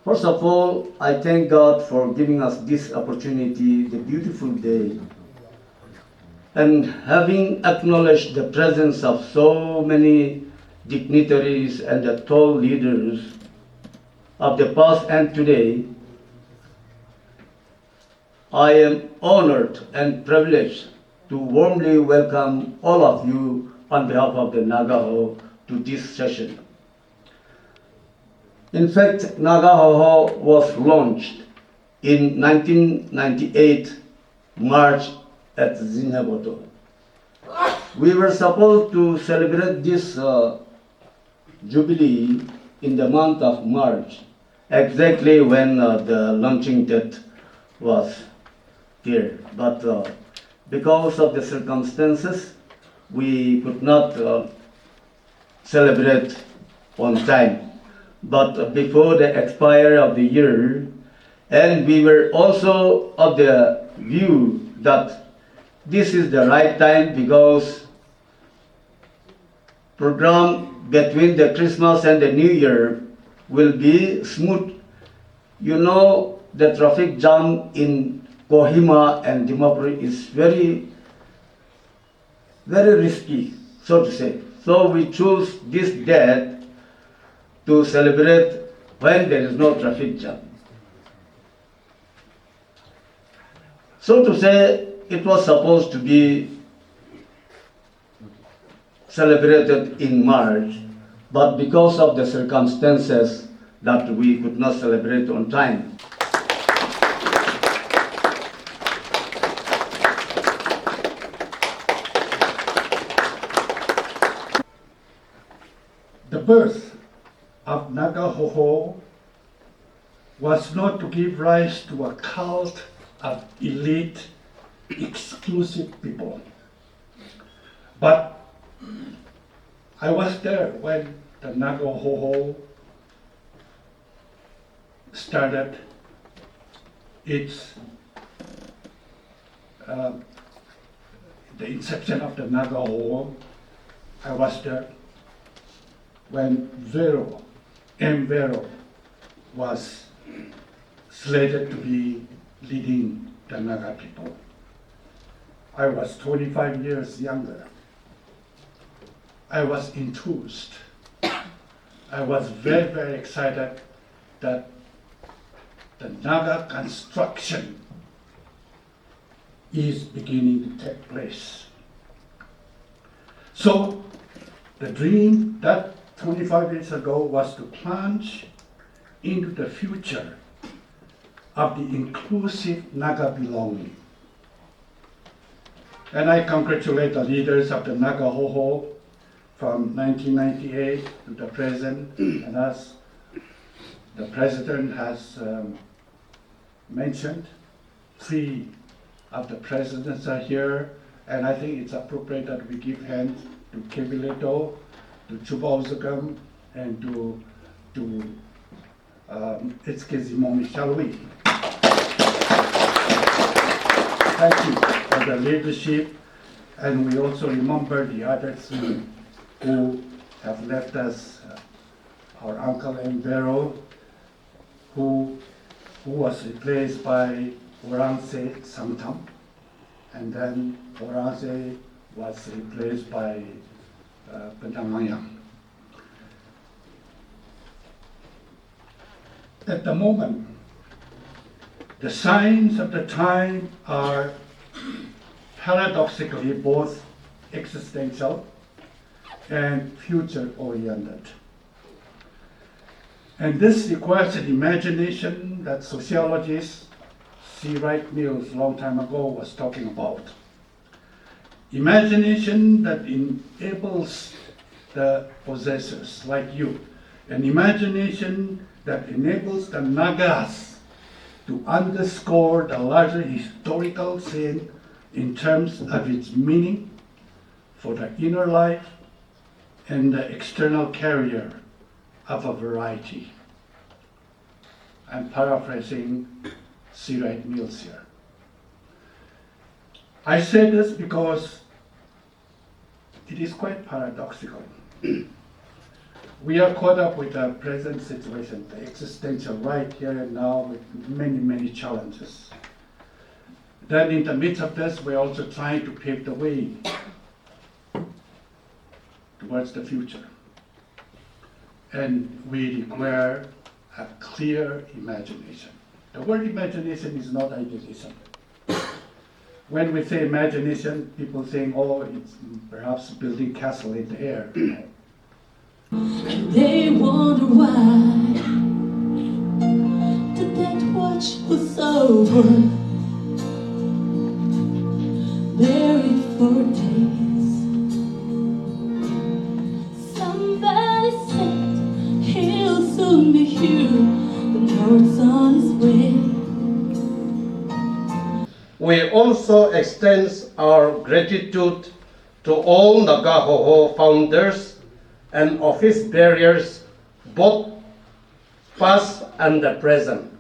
First of all, I thank God for giving us this opportunity, the beautiful day, and having acknowledged the presence of so many dignitaries and the tall leaders of the past and today, I am honored and privileged to warmly welcome all of you on behalf of the Naga Hoho to this session. In fact, Naga Hoho was launched in 1998 March at Zineboto. We were supposed to celebrate this jubilee in the month of March, exactly when the launching date was here. But because of the circumstances, we could not celebrate on time. But before the expiry of the year, and we were also of the view that this is the right time because program between the Christmas and the New Year will be smooth. You know, the traffic jam in Kohima and Dimapur is very risky, so to say. So we choose this date to celebrate when there is no traffic jam. So to say, it was supposed to be celebrated in March, but because of the circumstances that we could not celebrate on time. The birth of Naga Hoho was not to give rise to a cult of elite, exclusive people. But I was there when the Naga Hoho started its the inception of the Naga Hoho. I was there when Vero was slated to be leading the Naga people. I was 25 years younger. I was enthused. I was very excited that the Naga construction is beginning to take place. So the dream that 25 years ago was to plunge into the future of the inclusive Naga belonging. And I congratulate the leaders of the Naga Hoho from 1998 to the present. And as the president has mentioned, 3 of the presidents are here, and I think it's appropriate that we give hands to Keviletuo, to Chubauzagan, and to Itzkezimomi, shall we? Thank you for the leadership, and we also remember the others who have left us, our uncle Vero, who was replaced by Orangse Samtam, and then Orangse was replaced by Pendamayang. At the moment, the signs of the time are paradoxically both existential and future-oriented. And this requires an imagination that sociologist C. Wright Mills a long time ago was talking about. Imagination that enables the possessors like you, an imagination that enables the Nagas to underscore the larger historical scene in terms of its meaning for the inner life and the external carrier of a variety. I'm paraphrasing C. Wright Mills here. I say this because it is quite paradoxical. We are caught up with the present situation, the existential right here and now with many, many challenges. Then in the midst of this, we're also trying to pave the way towards the future. And we require a clear imagination. The word imagination is not idealism. When we say imagination, people think, oh, it's perhaps building castle in the air. And they wonder why the death watch was over, buried for days. Somebody said he'll soon be here, the Lord's on his way. We also extend our gratitude to all Naga Hoho founders and office bearers, both past and the present.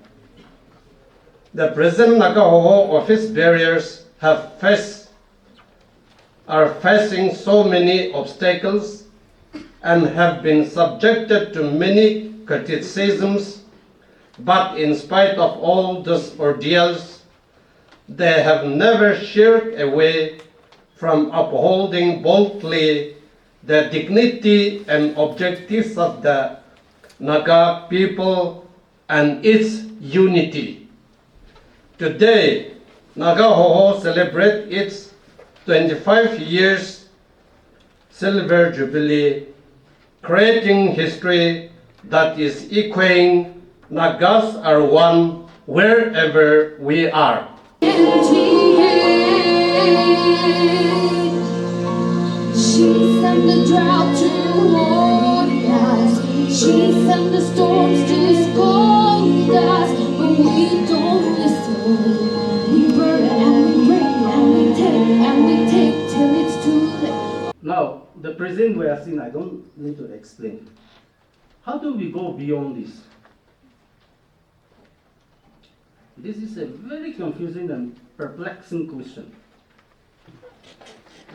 The present Naga Hoho office bearers are facing so many obstacles and have been subjected to many criticisms, but in spite of all these ordeals, they have never shied away from upholding boldly the dignity and objectives of the Naga people and its unity. Today, Naga Hoho celebrates its 25 years silver jubilee, creating history that is echoing Nagas are one wherever we are. She sent the drought to warriors. She sent the storms to scold us. But we don't listen. We burn and we break and we take till it's too late. Now, the present we have seen, I don't need to explain. How do we go beyond this? This is a very confusing and perplexing question.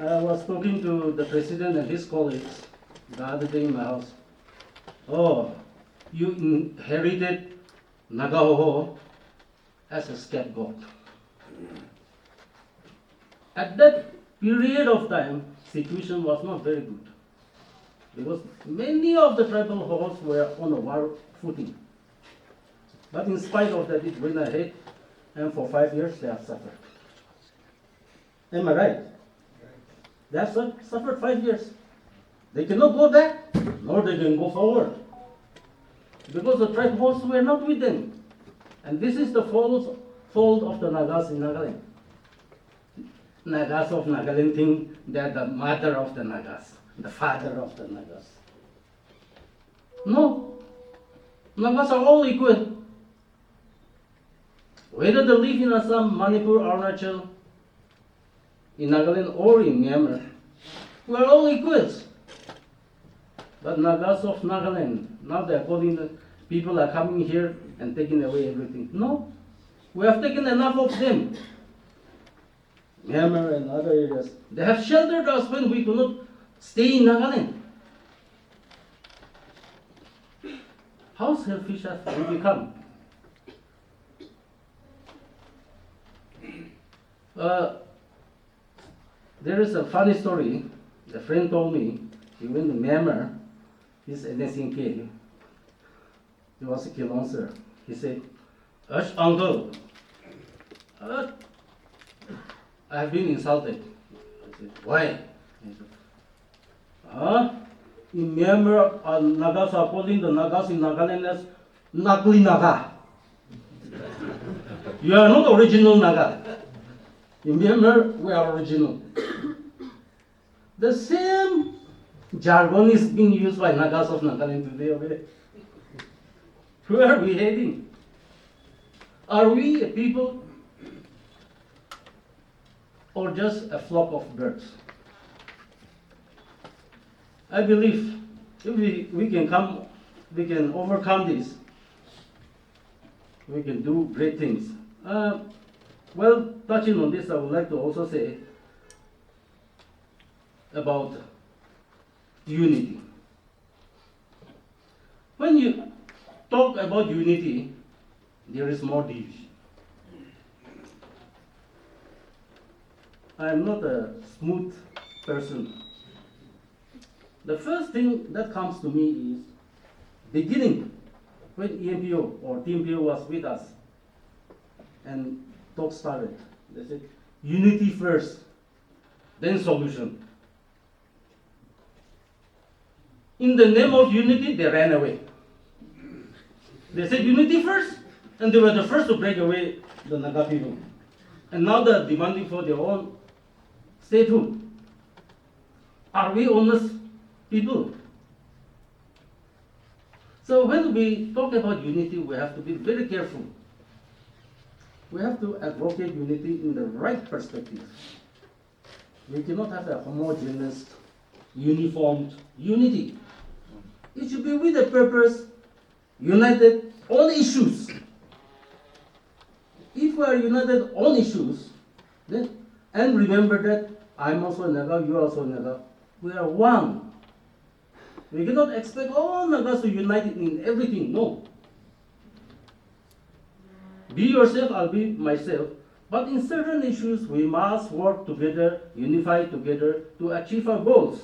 I was talking to the president and his colleagues the other day in my house. Oh, you inherited Naga Hoho as a scapegoat. At that period of time, situation was not very good because many of the tribal Hohos were on a war footing. But in spite of that, it went ahead, and for 5 years they have suffered. Am I right? They have suffered 5 years. They cannot go back, nor they can go forward. Because the tribe hosts were not with them. And this is the fault of the Nagas in Nagaland. Nagas of Nagaland think they are the mother of the Nagas, the father of the Nagas. No. Nagas are all equal. Whether they live in Assam, Manipur, Arunachal, in Nagaland or in Myanmar, we are all equals. But Nagas of Nagaland, now they are calling the people are coming here and taking away everything. No, we have taken enough of them. Myanmar and other areas, they have sheltered us when we could not stay in Nagaland. How selfish have we become? There is a funny story. A friend told me he went to Myanmar. He's an SNK. He was a Kilonser. He said, "Ush, uncle, I have been insulted." I said, "Why?" He said, in Myanmar, Nagas are calling the Nagas in Nagaland as Nagli Naga. You are not original Naga. In Myanmar, we are original. The same jargon is being used by Nagas of Nagaland today. Okay? Where are we heading? Are we a people or just a flock of birds? I believe if we can overcome this, we can do great things. Well, touching on this, I would like to also say about unity. When you talk about unity, there is more division. I am not a smooth person. The first thing that comes to me is beginning when EMPO or TMPO was with us and talk started. They said unity first, then solution. In the name of unity, they ran away. They said unity first, and they were the first to break away the Naga people. And now they're demanding for their own statehood. Are we honest people? So when we talk about unity, we have to be very careful. We have to advocate unity in the right perspective. We cannot have a homogeneous, uniformed unity. It should be with a purpose, united on issues. If we are united on issues, then, and remember that I'm also Naga, you are also Naga, we are one. We cannot expect all Nagas to unite in everything, no. Be yourself, I'll be myself. But in certain issues, we must work together, unify together to achieve our goals.